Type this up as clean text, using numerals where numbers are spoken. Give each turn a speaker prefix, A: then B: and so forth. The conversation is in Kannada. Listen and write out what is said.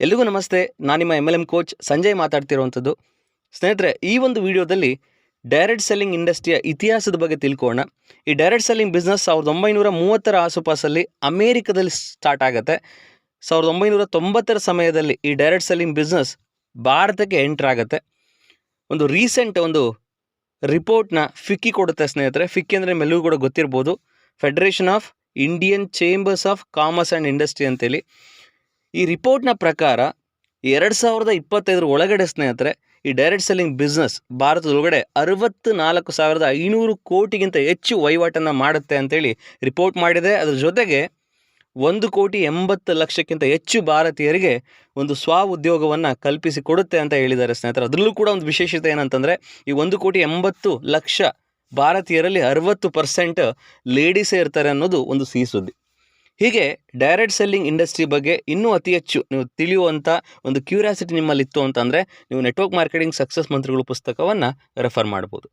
A: ಎಲ್ಲಿಗೂ ನಮಸ್ತೆ. ನಾನು ನಿಮ್ಮ MLM ಕೋಚ್ ಸಂಜಯ್ ಮಾತಾಡ್ತಿರುವಂಥದ್ದು. ಸ್ನೇಹಿತರೆ, ಈ ಒಂದು ವಿಡಿಯೋದಲ್ಲಿ ಡೈರೆಕ್ಟ್ ಸೆಲ್ಲಿಂಗ್ ಇಂಡಸ್ಟ್ರಿಯ ಇತಿಹಾಸದ ಬಗ್ಗೆ ತಿಳ್ಕೊಳ್ಳೋಣ. ಈ ಡೈರೆಕ್ಟ್ ಸೆಲ್ಲಿಂಗ್ ಬಿಸ್ನೆಸ್ 1930ರ ಆಸುಪಾಸಲ್ಲಿ ಅಮೇರಿಕದಲ್ಲಿ ಸ್ಟಾರ್ಟ್ ಆಗುತ್ತೆ. 1990ರ ಸಮಯದಲ್ಲಿ ಈ ಡೈರೆಕ್ಟ್ ಸೆಲ್ಲಿಂಗ್ ಬಿಸ್ನೆಸ್ ಭಾರತಕ್ಕೆ ಎಂಟರ್ ಆಗುತ್ತೆ. ಒಂದು ರೀಸೆಂಟ್ ಒಂದು ರಿಪೋರ್ಟ್ನ ಫಿಕ್ಕಿ ಕೊಡುತ್ತೆ ಸ್ನೇಹಿತರೆ. ಫಿಕ್ಕಿ ಅಂದರೆ ನಿಮ್ಮೆಲ್ಲರಿಗೂ ಕೂಡ ಗೊತ್ತಿರ್ಬೋದು, federation of Indian chambers of commerce and industry ಅಂತೇಳಿ. ಈ ರಿಪೋರ್ಟ್ನ ಪ್ರಕಾರ 2025 ಒಳಗಡೆ ಸ್ನೇಹಿತರೆ, ಈ ಡೈರೆಕ್ಟ್ ಸೆಲ್ಲಿಂಗ್ ಬಿಸ್ನೆಸ್ ಭಾರತದೊಳಗಡೆ 64,500 ಕೋಟಿಗಿಂತ ಹೆಚ್ಚು ವಹಿವಾಟನ್ನು ಮಾಡುತ್ತೆ ಅಂತೇಳಿ ರಿಪೋರ್ಟ್ ಮಾಡಿದೆ. ಅದರ ಜೊತೆಗೆ 1,80,00,000ಕ್ಕಿಂತ ಹೆಚ್ಚು ಭಾರತೀಯರಿಗೆ ಒಂದು ಸ್ವ ಉದ್ಯೋಗವನ್ನು ಕಲ್ಪಿಸಿಕೊಡುತ್ತೆ ಅಂತ ಹೇಳಿದ್ದಾರೆ ಸ್ನೇಹಿತರೆ. ಅದರಲ್ಲೂ ಕೂಡ ಒಂದು ವಿಶೇಷತೆ ಏನಂತಂದರೆ, ಈ 1,80,00,000 ಭಾರತೀಯರಲ್ಲಿ 60% ಲೇಡೀಸೇ ಇರ್ತಾರೆ ಅನ್ನೋದು ಒಂದು ಸಿಹಿ ಸುದ್ದಿ. ಹೀಗೆ ಡೈರೆಕ್ಟ್ ಸೆಲ್ಲಿಂಗ್ ಇಂಡಸ್ಟ್ರಿ ಬಗ್ಗೆ ಇನ್ನೂ ಅತಿ ಹೆಚ್ಚು ನೀವು ತಿಳಿಯುವಂಥ ಒಂದು ಕ್ಯೂರಿಯಾಸಿಟಿ ನಿಮ್ಮಲ್ಲಿತ್ತು ಅಂತಂದರೆ, ನೀವು ನೆಟ್ವರ್ಕ್ ಮಾರ್ಕೆಟಿಂಗ್ ಸಕ್ಸಸ್ ಮಂತ್ರಗಳು ಪುಸ್ತಕವನ್ನು ರೆಫರ್ ಮಾಡ್ಬೋದು.